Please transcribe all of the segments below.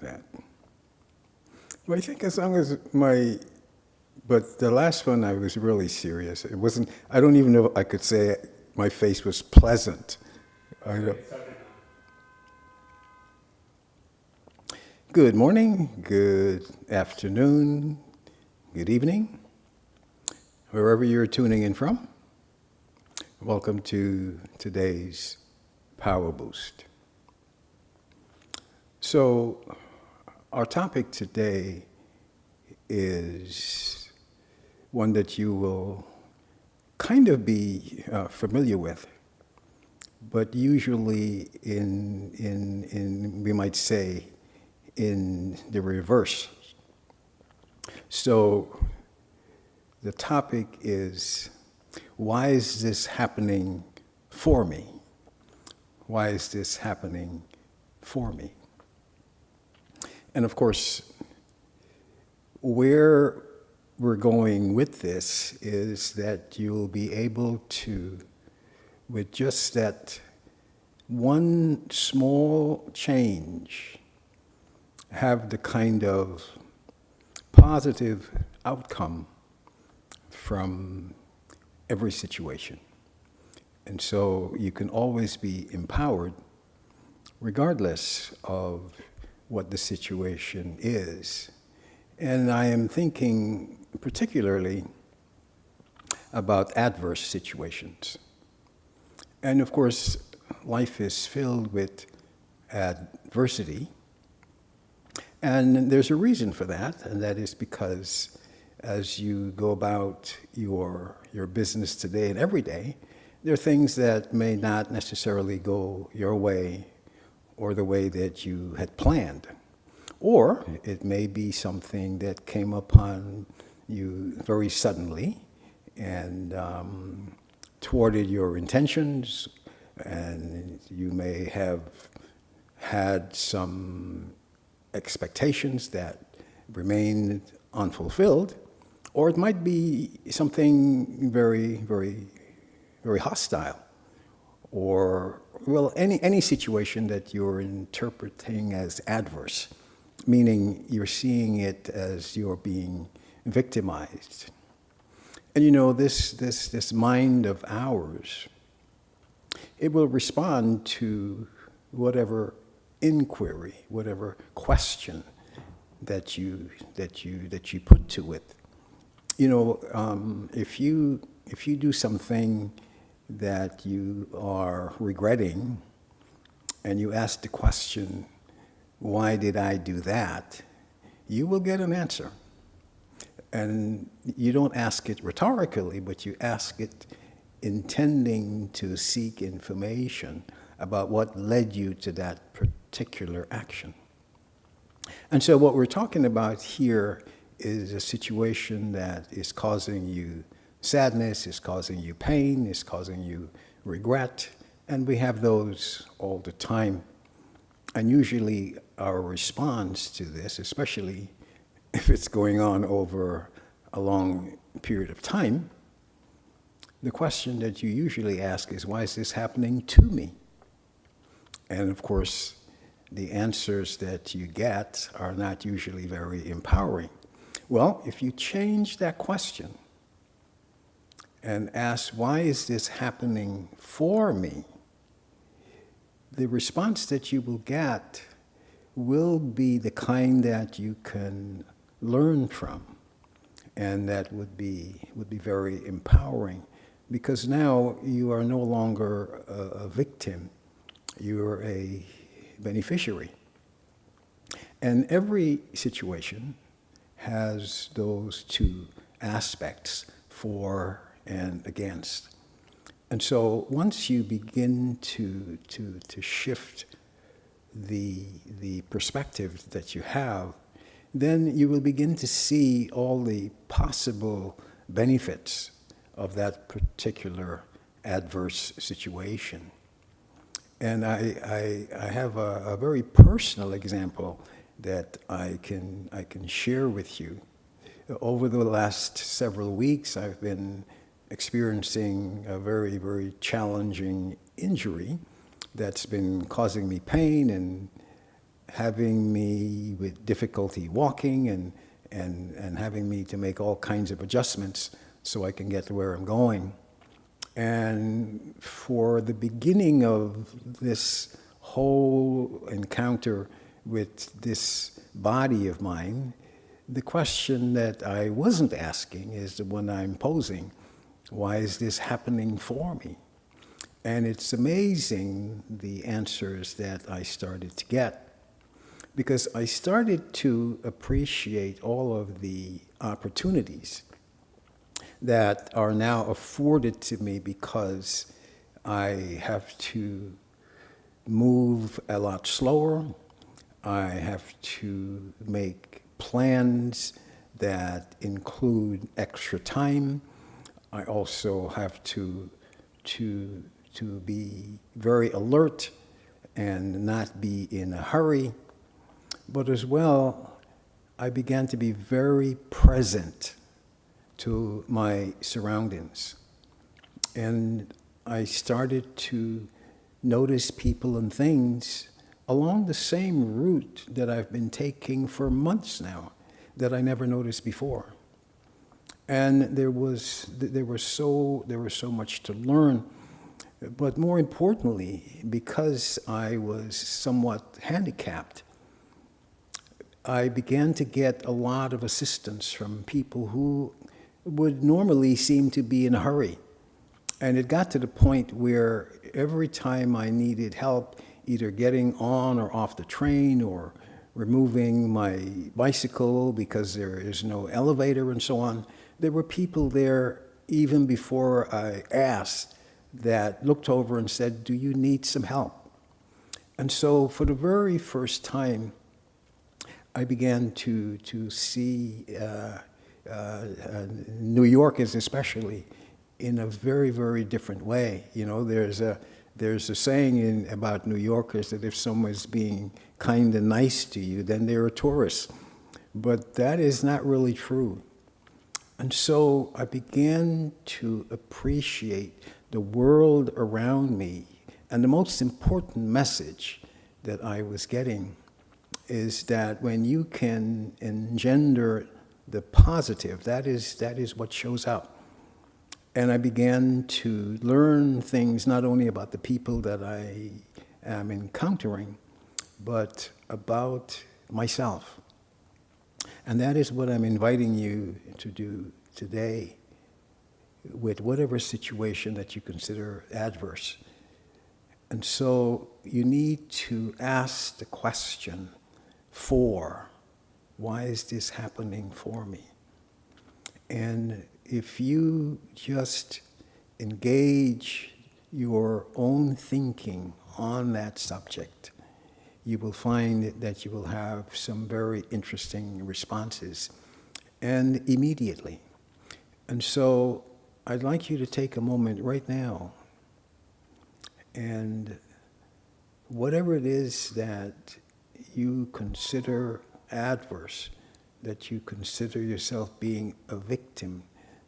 that. Well, I think as long as but the last one I was really serious. It wasn't, I don't even know if I could say my face was pleasant. I don't, Good morning, good afternoon, good evening, wherever you're tuning in from. Welcome to today's Powerboost. So, our topic today is one that you will kind of be familiar with, but usually in we might say, in the reverse. So the topic is, why is this happening for me? Why is this happening for me? And of course, where we're going with this is that you'll be able to, with just that one small change, have the kind of positive outcome from every situation. And so you can always be empowered regardless of what the situation is. And I am thinking particularly about adverse situations. And of course, life is filled with adversity. And there's a reason for that, and that is because as you go about your business today and every day, there are things that may not necessarily go your way or the way that you had planned. Or it may be something that came upon you very suddenly and thwarted your intentions, and you may have had some expectations that remain unfulfilled, or it might be something very, very, very hostile, or, well, any situation that you're interpreting as adverse, meaning you're seeing it as you're being victimized. And you know, this mind of ours, it will respond to whatever inquiry, whatever question that you put to it. You know, if you do something that you are regretting, and you ask the question, "Why did I do that?" you will get an answer. And you don't ask it rhetorically, but you ask it intending to seek information about what led you to that particular action. And so what we're talking about here is a situation that is causing you sadness, is causing you pain, is causing you regret, and we have those all the time. And usually our response to this, especially if it's going on over a long period of time, the question that you usually ask is, why is this happening to me? And of course, the answers that you get are not usually very empowering. Well, if you change that question and ask, why is this happening for me? The response that you will get will be the kind that you can learn from, and that would be very empowering, because now you are no longer a victim, you're a beneficiary. And every situation has those two aspects, for and against. And so once you begin to shift the perspective that you have, then you will begin to see all the possible benefits of that particular adverse situation. And I have a very personal example that I can share with you. Over the last several weeks, I've been experiencing a very, very challenging injury that's been causing me pain and having me with difficulty walking and having me to make all kinds of adjustments so I can get to where I'm going. And for the beginning of this whole encounter with this body of mine, the question that I wasn't asking is the one I'm posing. Why is this happening for me? And it's amazing the answers that I started to get, because I started to appreciate all of the opportunities that are now afforded to me because I have to move a lot slower. I have to make plans that include extra time. I also have to be very alert and not be in a hurry. But as well, I began to be very present to my surroundings. And I started to notice people and things along the same route that I've been taking for months now that I never noticed before. And there was so much to learn. But more importantly, because I was somewhat handicapped, I began to get a lot of assistance from people who would normally seem to be in a hurry. And it got to the point where every time I needed help, either getting on or off the train or removing my bicycle because there is no elevator and so on, there were people there even before I asked that looked over and said, "Do you need some help?" And so for the very first time, I began to see New Yorkers especially in a very, very different way. You know, there's a saying about New Yorkers that if someone's being kind and nice to you, then they're a tourist. But that is not really true. And so I began to appreciate the world around me. And the most important message that I was getting is that when you can engender the positive, that is what shows up. And I began to learn things not only about the people that I am encountering, but about myself. And that is what I'm inviting you to do today with whatever situation that you consider adverse. And so you need to ask the question, why is this happening for me? And if you just engage your own thinking on that subject, you will find that you will have some very interesting responses, and immediately. And so I'd like you to take a moment right now, and whatever it is that you consider adverse, that you consider yourself being a victim,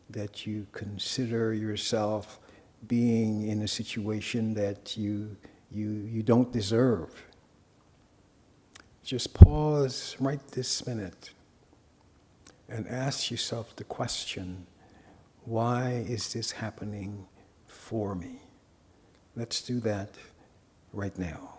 that you consider yourself being in a situation that you don't deserve, just pause right this minute and ask yourself the question, why is this happening for me? Let's do that right now.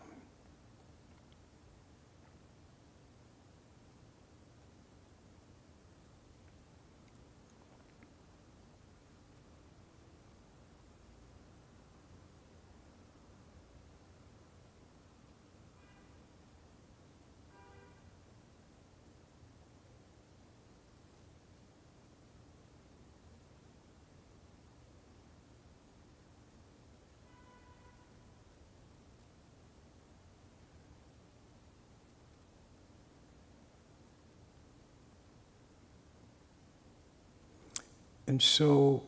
And so,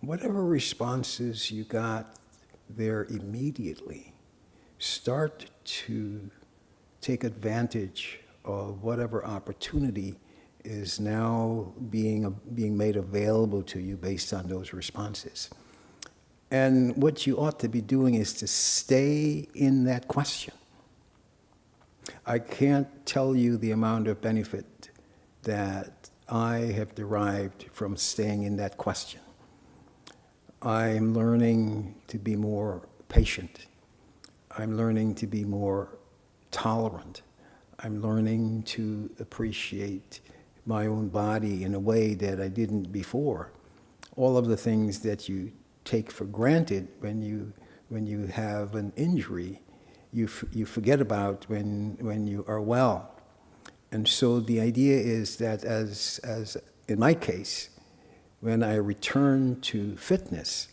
whatever responses you got there immediately, start to take advantage of whatever opportunity is now being made available to you based on those responses. And what you ought to be doing is to stay in that question. I can't tell you the amount of benefit that I have derived from staying in that question. I'm learning to be more patient. I'm learning to be more tolerant. I'm learning to appreciate my own body in a way that I didn't before. All of the things that you take for granted when you have an injury, you forget about when you are well. And so the idea is that as in my case, when I return to fitness,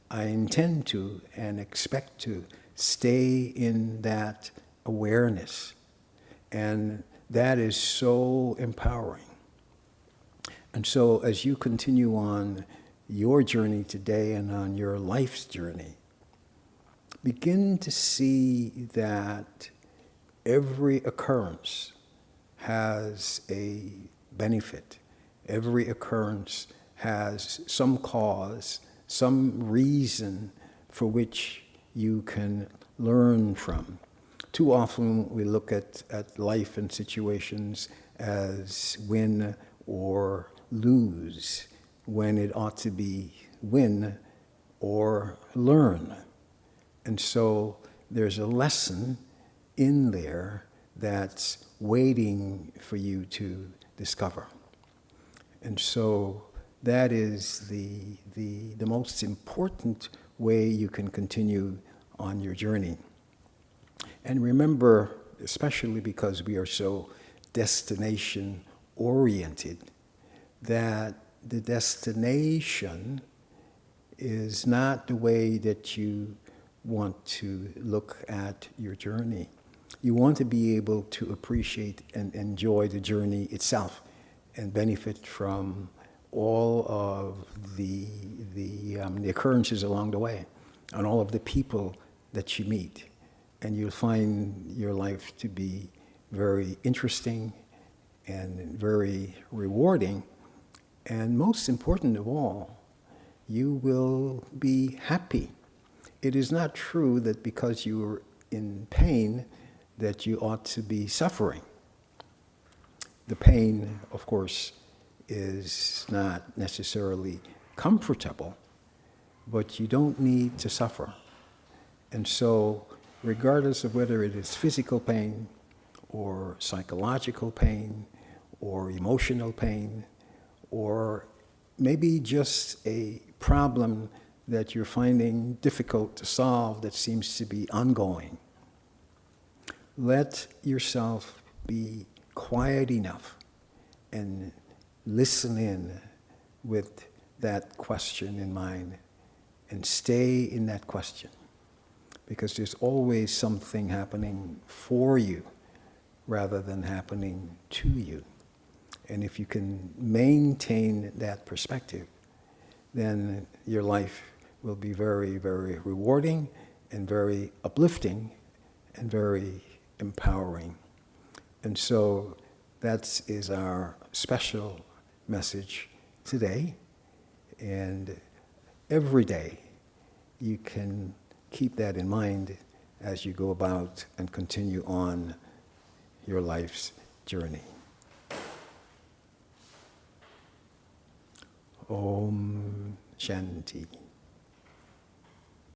I intend to and expect to stay in that awareness. And that is so empowering. And so as you continue on your journey today and on your life's journey, begin to see that every occurrence has a benefit. Every occurrence has some cause, some reason for which you can learn from. Too often we look at life and situations as win or lose, when it ought to be win or learn. And so there's a lesson in there that's waiting for you to discover. And so that is the most important way you can continue on your journey. And remember, especially because we are so destination-oriented, that the destination is not the way that you want to look at your journey. You want to be able to appreciate and enjoy the journey itself and benefit from all of the occurrences along the way and all of the people that you meet. And you'll find your life to be very interesting and very rewarding. And most important of all, you will be happy. It is not true that because you're in pain that you ought to be suffering. The pain, of course, is not necessarily comfortable, but you don't need to suffer. And so, regardless of whether it is physical pain or psychological pain or emotional pain, or maybe just a problem that you're finding difficult to solve that seems to be ongoing, let yourself be quiet enough and listen in with that question in mind and stay in that question, because there's always something happening for you rather than happening to you. And if you can maintain that perspective, then your life will be very, very rewarding and very uplifting and very empowering. And so that is our special message today. And every day you can keep that in mind as you go about and continue on your life's journey. Om Shanti.